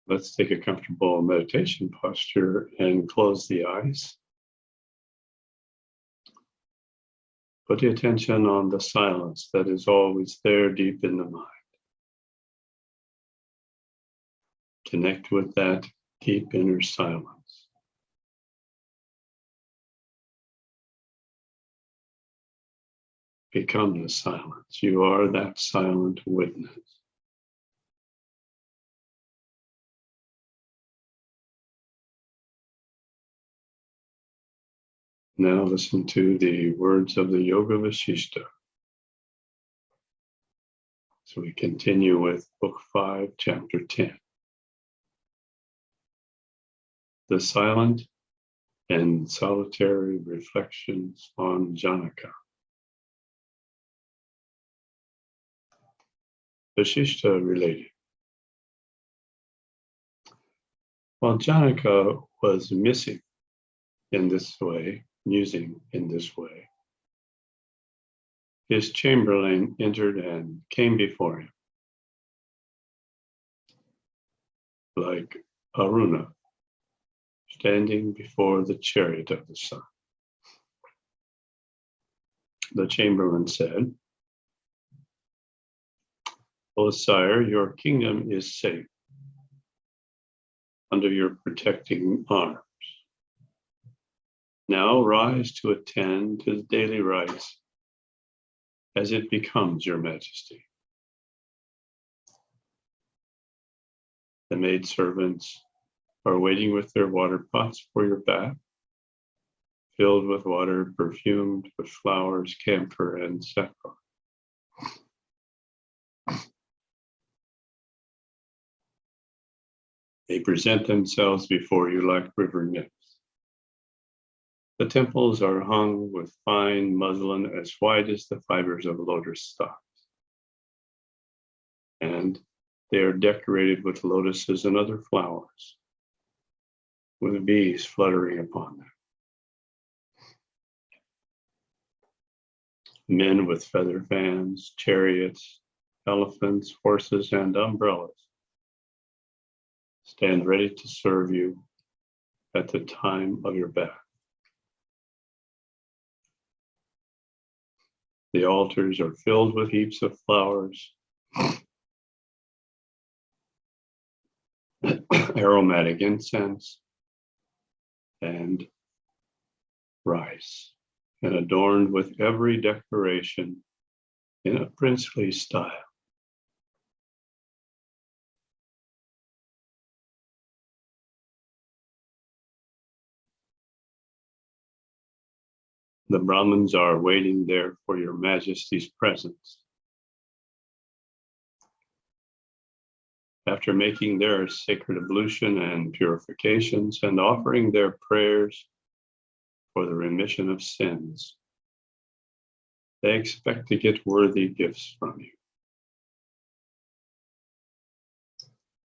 Let's take a comfortable meditation posture and close the eyes. Put the attention on the silence that is always there deep in the mind. Connect with that deep inner silence. Become the silence. You are that silent witness. Now listen to the words of the Yoga Vasishta. So we continue with Book 5, Chapter 10. The silent and solitary reflections on Janaka. Vasishta related. While Janaka was musing in this way, his chamberlain entered and came before him, like Aruna, standing before the chariot of the sun. The chamberlain said, "O sire, your kingdom is safe under your protecting arms. Now rise to attend to the daily rites as it becomes your majesty." The maidservants are waiting with their water pots for your bath, filled with water perfumed with flowers, camphor, and saffron. They present themselves before you like river nymphs. The temples are hung with fine muslin as white as the fibers of lotus stalks, and they are decorated with lotuses and other flowers, with bees fluttering upon them. Men with feather fans, chariots, elephants, horses, and umbrellas stand ready to serve you at the time of your bath. The altars are filled with heaps of flowers, aromatic incense, and rice, and adorned with every decoration in a princely style. The Brahmins are waiting there for your majesty's presence. After making their sacred ablution and purifications and offering their prayers for the remission of sins, they expect to get worthy gifts from you.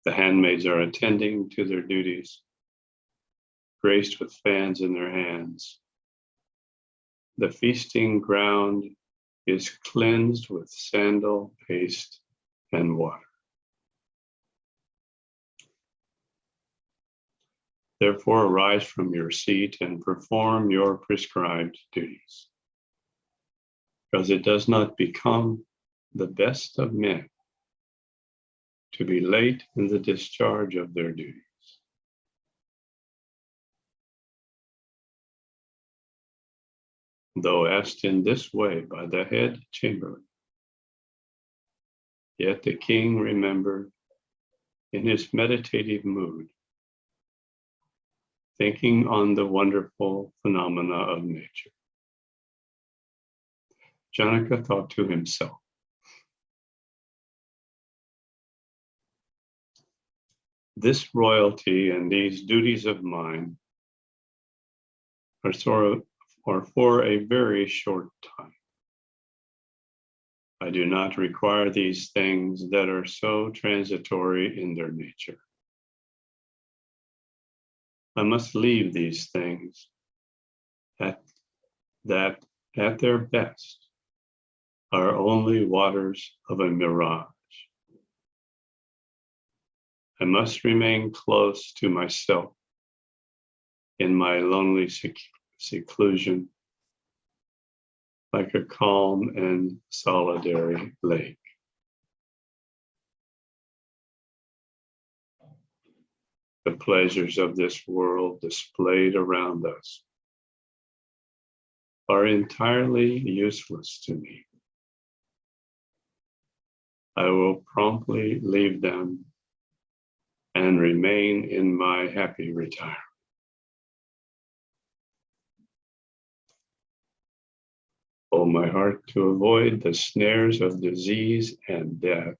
The handmaids are attending to their duties, graced with fans in their hands. The feasting ground is cleansed with sandal, paste, and water. Therefore, arise from your seat and perform your prescribed duties, because it does not become the best of men to be late in the discharge of their duties. Though asked in this way by the head chamberlain, yet the king remembered in his meditative mood, thinking on the wonderful phenomena of nature. Janaka thought to himself, this royalty and these duties of mine are for a very short time. I do not require these things that are so transitory in their nature. I must leave these things that at their best are only waters of a mirage. I must remain close to myself in my lonely seclusion, like a calm and solitary lake. The pleasures of this world displayed around us are entirely useless to me. I will promptly leave them and remain in my happy retirement. Hold my heart to avoid the snares of disease and death,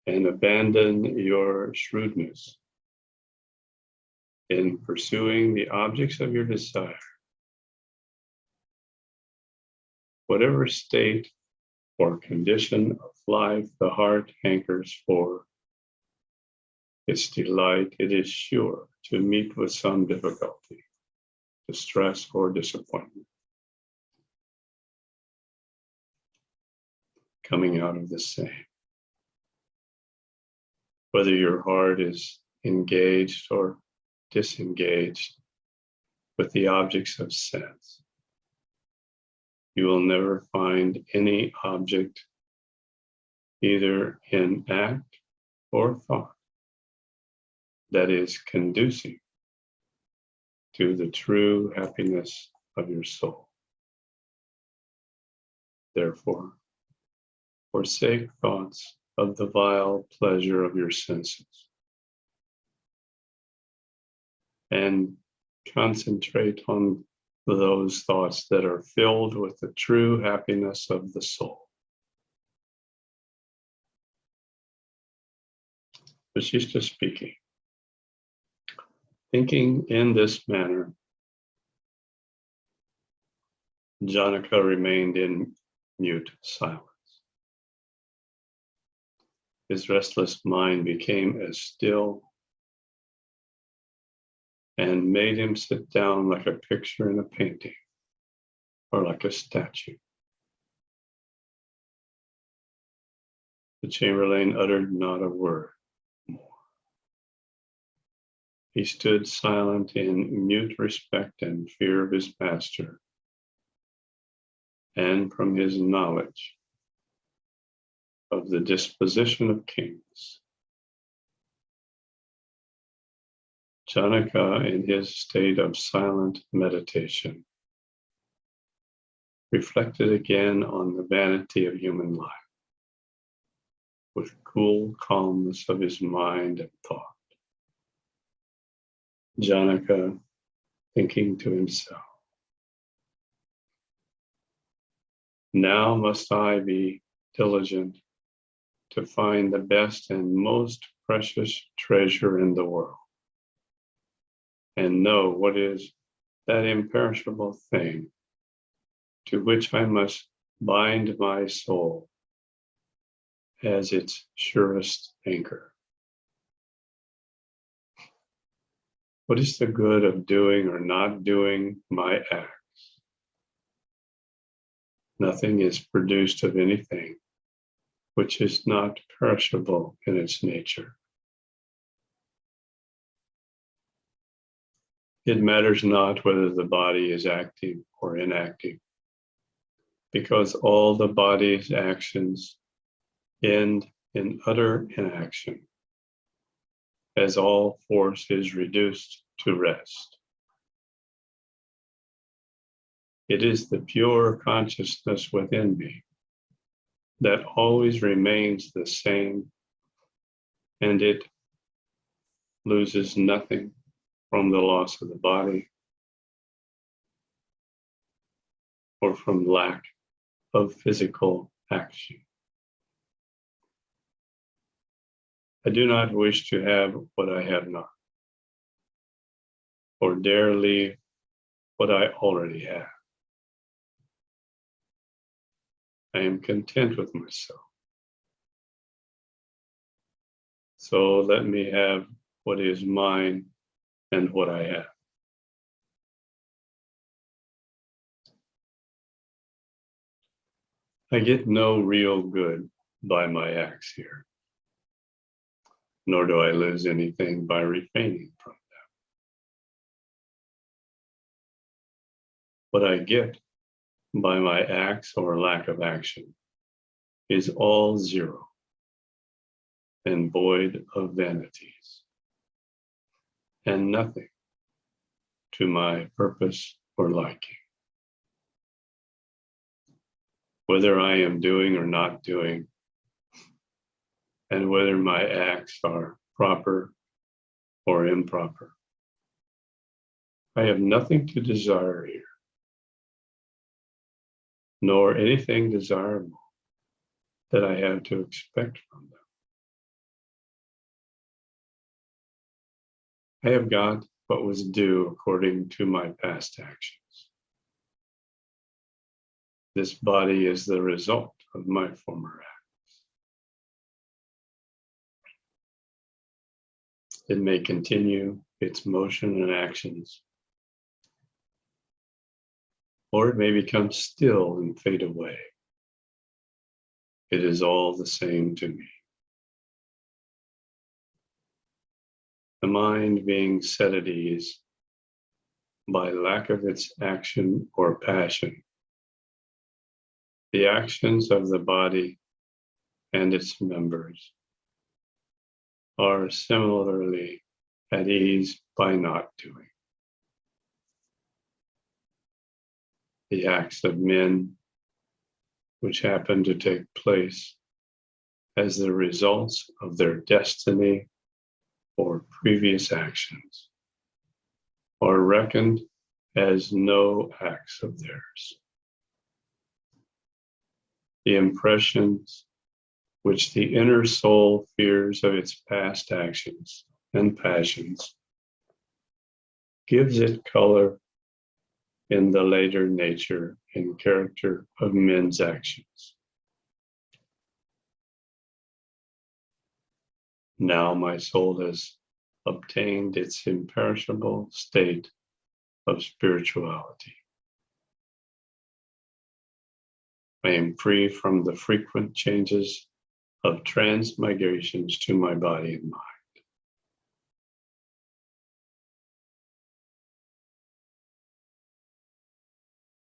and abandon your shrewdness in pursuing the objects of your desire. Whatever state or condition of life the heart hankers for, its delight, it is sure to meet with some difficulty, distress, or disappointment. Coming out of the same. Whether your heart is engaged or disengaged with the objects of sense, you will never find any object, either in act or thought, that is conducive to the true happiness of your soul. Therefore, forsake thoughts of the vile pleasure of your senses and concentrate on those thoughts that are filled with the true happiness of the soul. Vasishtha speaking. Thinking in this manner, Janaka remained in mute silence. His restless mind became as still and made him sit down like a picture in a painting or like a statue. The chamberlain uttered not a word more. He stood silent in mute respect and fear of his master, and from his knowledge of the disposition of kings. Janaka, in his state of silent meditation, reflected again on the vanity of human life with cool calmness of his mind and thought. Janaka, thinking to himself, now must I be diligent to find the best and most precious treasure in the world, and know what is that imperishable thing to which I must bind my soul as its surest anchor. What is the good of doing or not doing my acts? Nothing is produced of anything which is not perishable in its nature. It matters not whether the body is active or inactive, because all the body's actions end in utter inaction, as all force is reduced to rest. It is the pure consciousness within me that always remains the same, and it loses nothing from the loss of the body or from lack of physical action. I do not wish to have what I have not, or dare leave what I already have. I am content with myself. So let me have what is mine and what I have. I get no real good by my acts here. nor do I lose anything by refraining from them. What I get by my acts or lack of action is all zero and void of vanities, and nothing to my purpose or liking. Whether I am doing or not doing, and whether my acts are proper or improper, I have nothing to desire here, nor anything desirable that I have to expect from them. I have got what was due according to my past actions. This body is the result of my former acts. It may continue its motion and actions, or it may become still and fade away. It is all the same to me. The mind being set at ease by lack of its action or passion, the actions of the body and its members are similarly at ease by not doing. The acts of men which happen to take place as the results of their destiny or previous actions are reckoned as no acts of theirs. The impressions which the inner soul fears of its past actions and passions gives it color in the later nature and character of men's actions. Now my soul has obtained its imperishable state of spirituality. I am free from the frequent changes of transmigrations to my body and mind.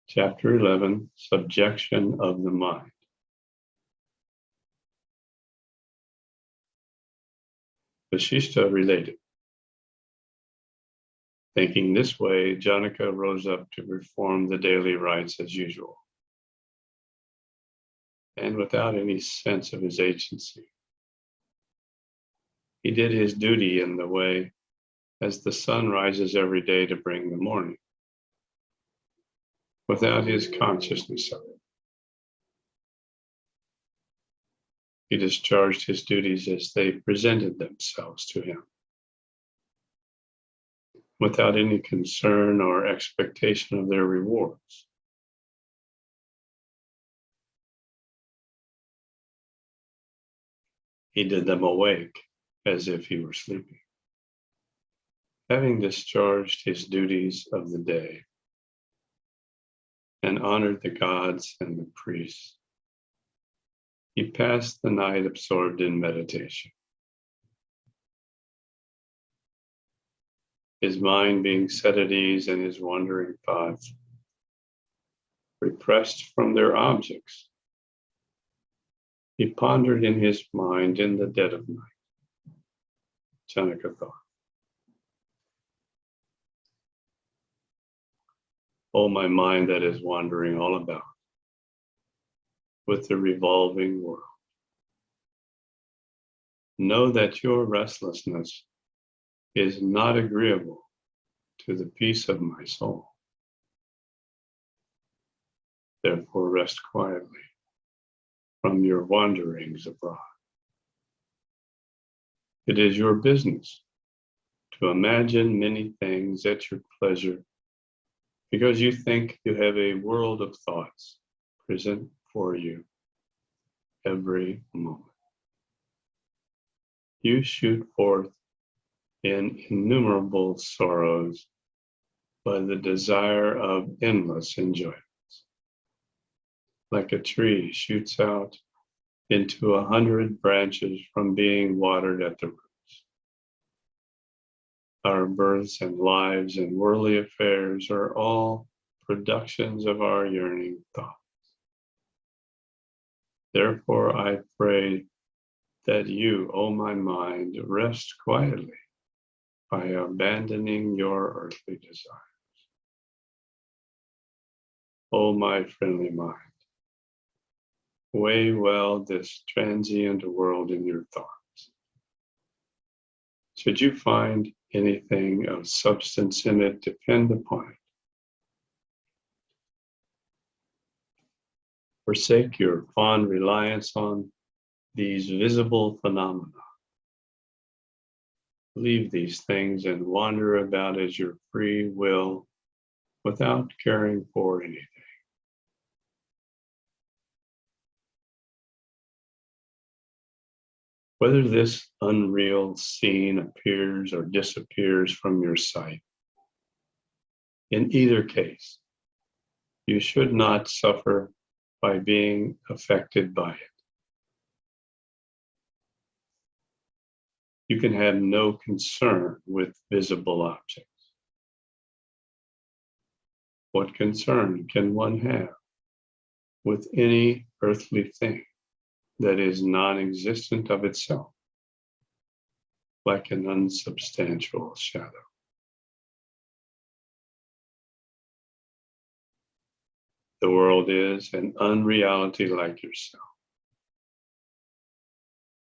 Chapter 11, Subjection of the Mind. Vashishta related. Thinking this way, Janaka rose up to perform the daily rites as usual, and without any sense of his agency. He did his duty in the way as the sun rises every day to bring the morning, without his consciousness of it. He discharged his duties as they presented themselves to him, without any concern or expectation of their rewards. He did them awake as if he were sleeping. Having discharged his duties of the day and honored the gods and the priests, he passed the night absorbed in meditation. His mind being set at ease and his wandering thoughts repressed from their objects, he pondered in his mind in the dead of night. Janaka thought, "O my mind that is wandering all about with the revolving world, know that your restlessness is not agreeable to the peace of my soul. Therefore rest quietly from your wanderings abroad. It is your business to imagine many things at your pleasure because you think you have a world of thoughts present for you every moment. You shoot forth in innumerable sorrows by the desire of endless enjoyments. Like a tree shoots out into 100 branches from being watered at the roots. our births and lives and worldly affairs are all productions of our yearning thought. Therefore, I pray that you, O my mind, rest quietly by abandoning your earthly desires. O my friendly mind, weigh well this transient world in your thoughts. Should you find anything of substance in it, depend upon it. Forsake your fond reliance on these visible phenomena. Leave these things and wander about as your free will without caring for anything. Whether this unreal scene appears or disappears from your sight, in either case, you should not suffer by being affected by it. You can have no concern with visible objects. What concern can one have with any earthly thing that is non-existent of itself, like an unsubstantial shadow? The world is an unreality like yourself.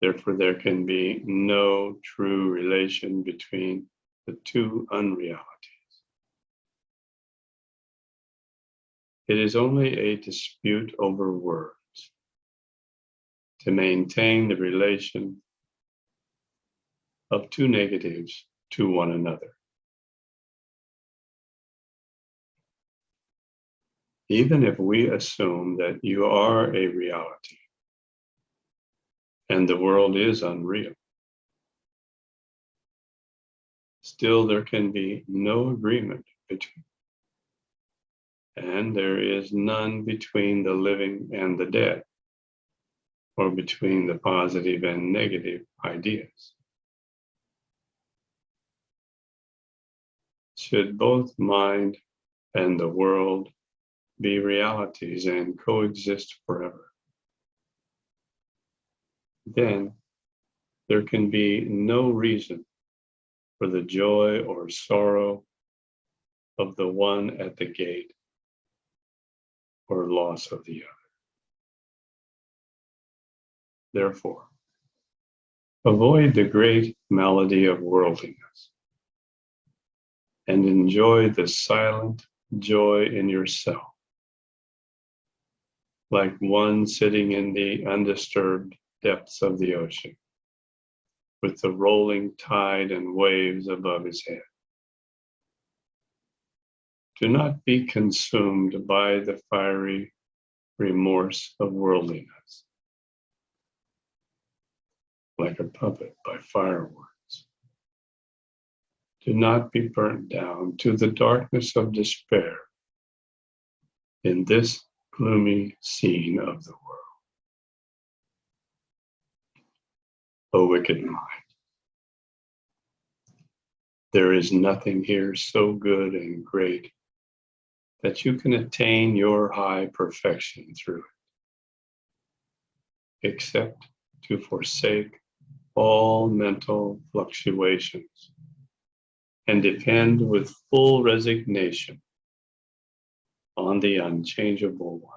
Therefore, there can be no true relation between the two unrealities. It is only a dispute over words to maintain the relation of two negatives to one another. Even if we assume that you are a reality and the world is unreal, still there can be no agreement between, and there is none between the living and the dead, or between the positive and negative ideas. Should both mind and the world be realities and coexist forever, then there can be no reason for the joy or sorrow of the one at the gate or loss of the other. Therefore, avoid the great malady of worldliness and enjoy the silent joy in yourself, like one sitting in the undisturbed depths of the ocean, with the rolling tide and waves above his head. Do not be consumed by the fiery remorse of worldliness, like a puppet by fireworks. Do not be burnt down to the darkness of despair in this gloomy scene of the world. O wicked mind, there is nothing here so good and great that you can attain your high perfection through it, except to forsake all mental fluctuations and depend with full resignation on the unchangeable one.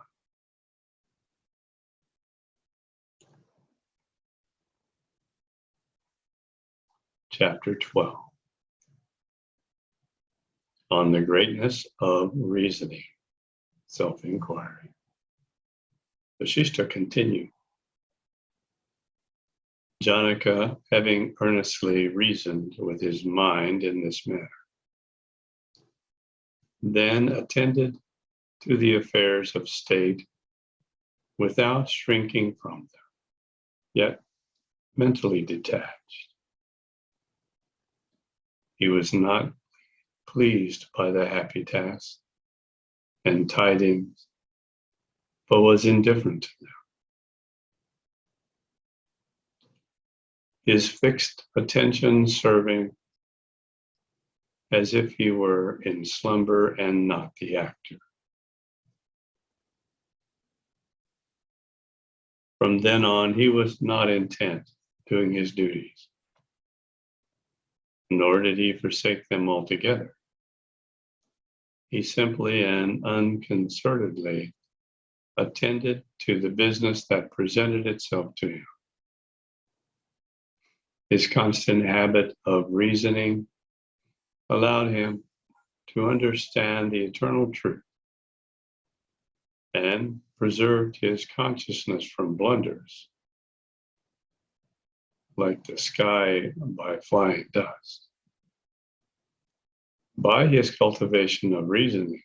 Chapter 12, on the greatness of reasoning, self-inquiry. Vashishta continued. Janaka, having earnestly reasoned with his mind in this manner, then attended to the affairs of state without shrinking from them, yet mentally detached. He was not pleased by the happy task and tidings, but was indifferent to them. His fixed attention serving as if he were in slumber and not the actor. From then on, he was not intent doing his duties, nor did he forsake them altogether. He simply and unconcernedly attended to the business that presented itself to him. His constant habit of reasoning allowed him to understand the eternal truth and preserved his consciousness from blunders, like the sky by flying dust. By his cultivation of reasoning,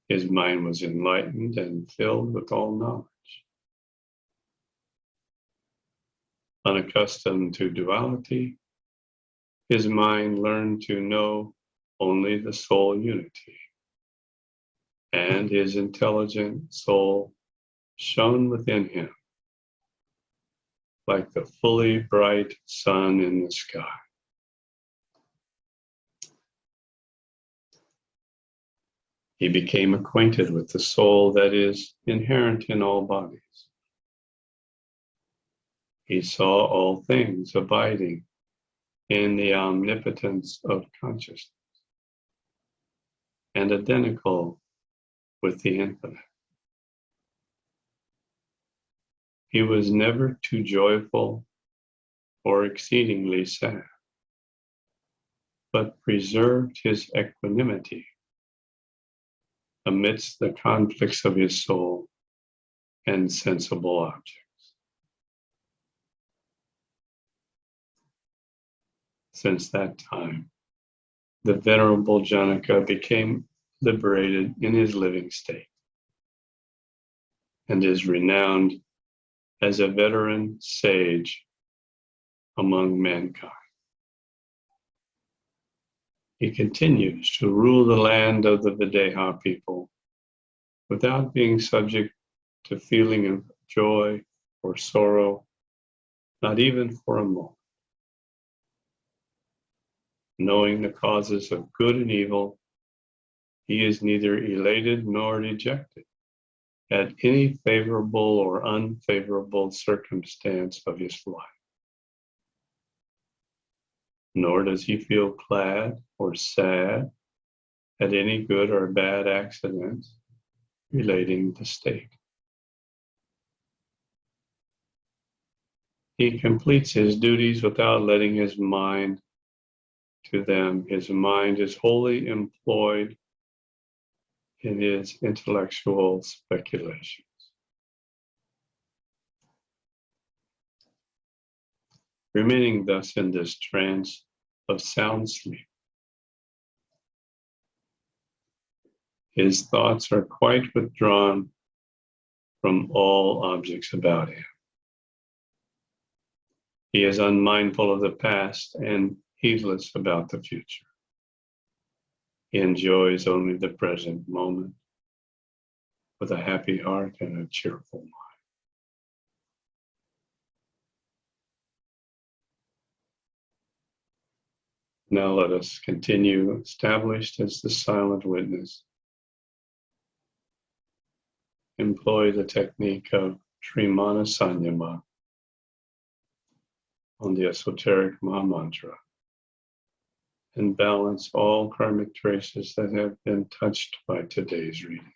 his mind was enlightened and filled with all knowledge. Unaccustomed to duality, his mind learned to know only the soul unity, and his intelligent soul shone within him like the fully bright sun in the sky. He became acquainted with the soul that is inherent in all bodies. He saw all things abiding in the omnipotence of consciousness and identical with the infinite. He was never too joyful or exceedingly sad, but preserved his equanimity amidst the conflicts of his soul and sensible objects. Since that time, the Venerable Janaka became liberated in his living state and is renowned as a veteran sage among mankind. He continues to rule the land of the Videha people without being subject to feeling of joy or sorrow, not even for a moment. Knowing the causes of good and evil, he is neither elated nor dejected at any favorable or unfavorable circumstance of his life. Nor does he feel glad or sad at any good or bad accident relating to state. He completes his duties without letting his mind to them. His mind is wholly employed in his intellectual speculations. Remaining thus in this trance of sound sleep, his thoughts are quite withdrawn from all objects about him. He is unmindful of the past and heedless about the future. He enjoys only the present moment with a happy heart and a cheerful mind. Now let us continue, established as the silent witness. Employ the technique of Trimana Sanyama on the esoteric Mahamantra and balance all karmic traces that have been touched by today's reading.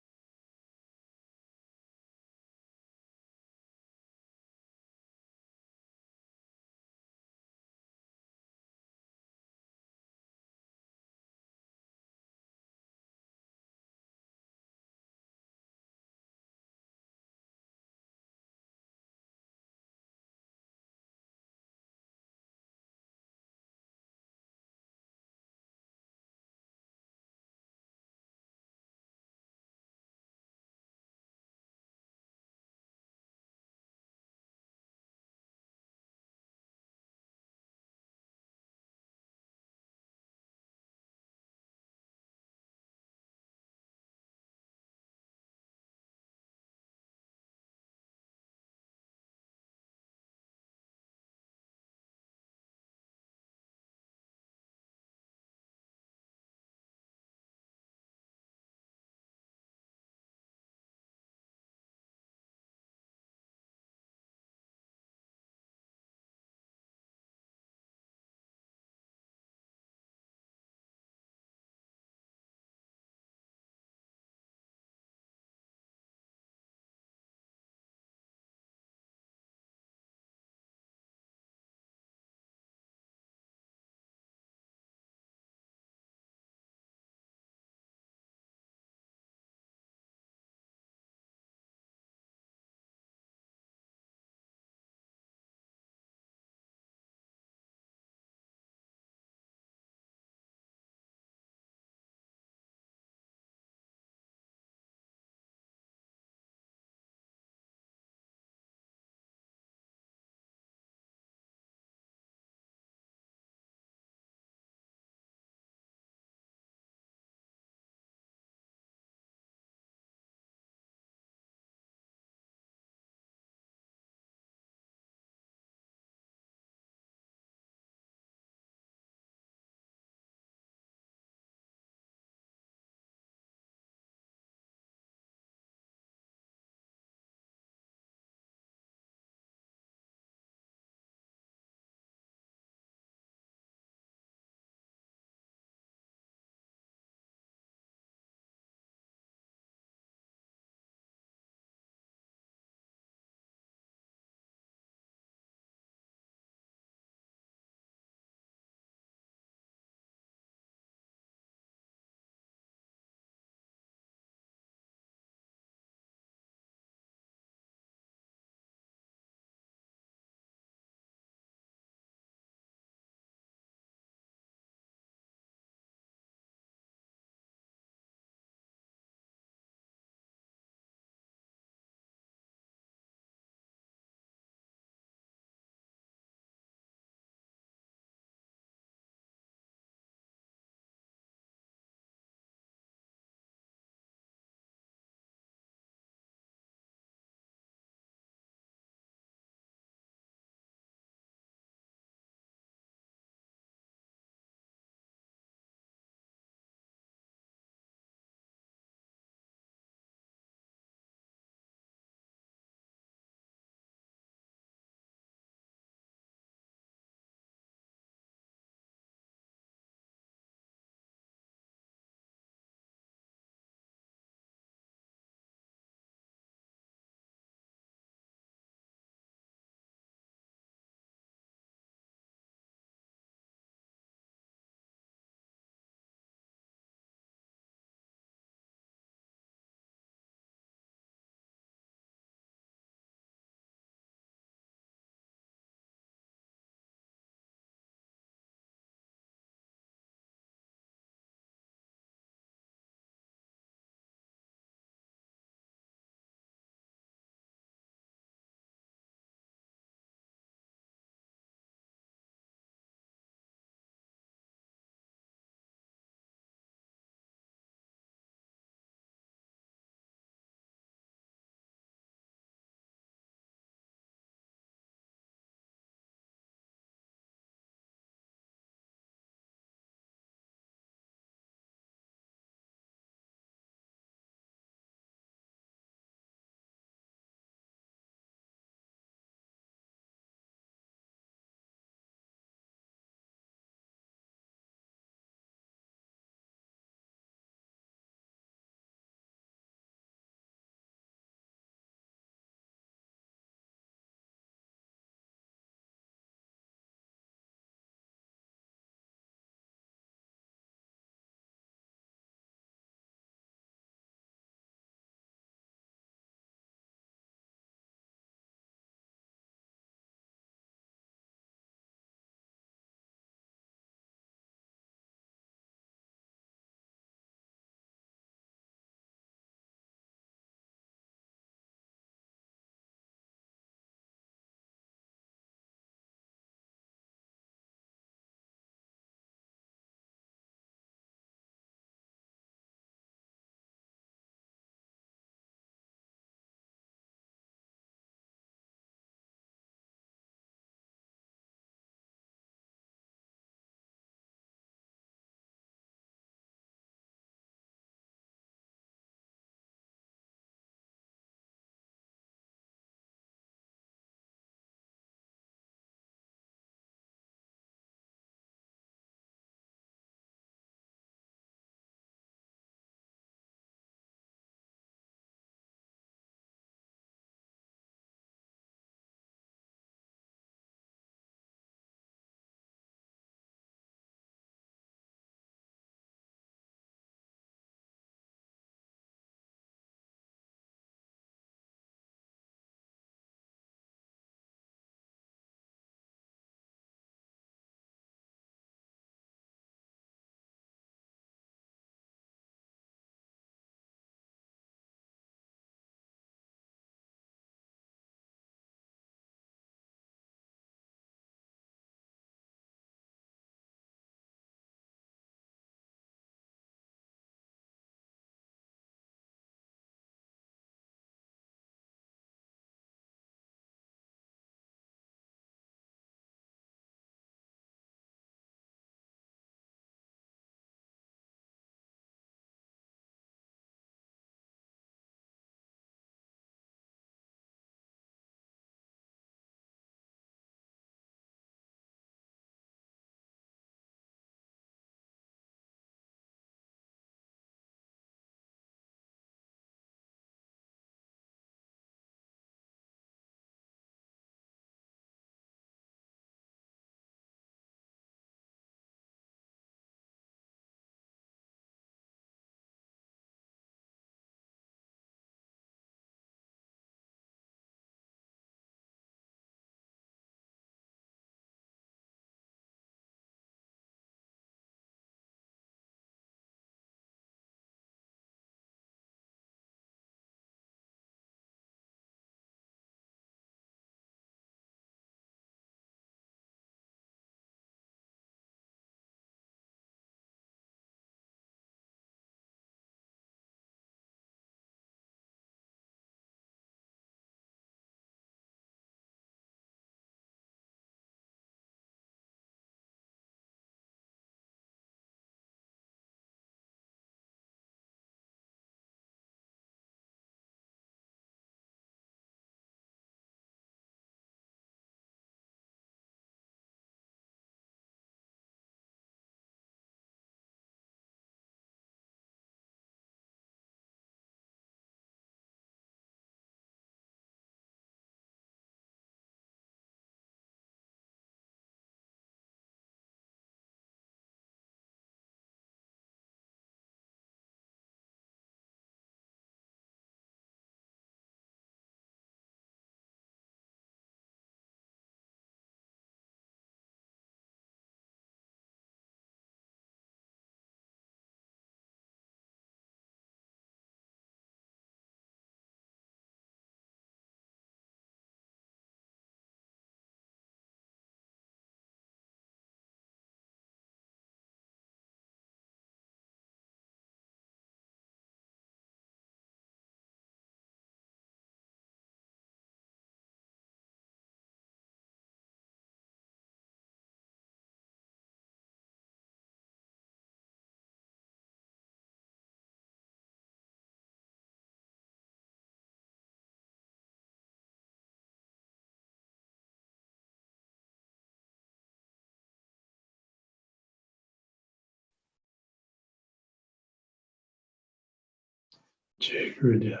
Jagrada.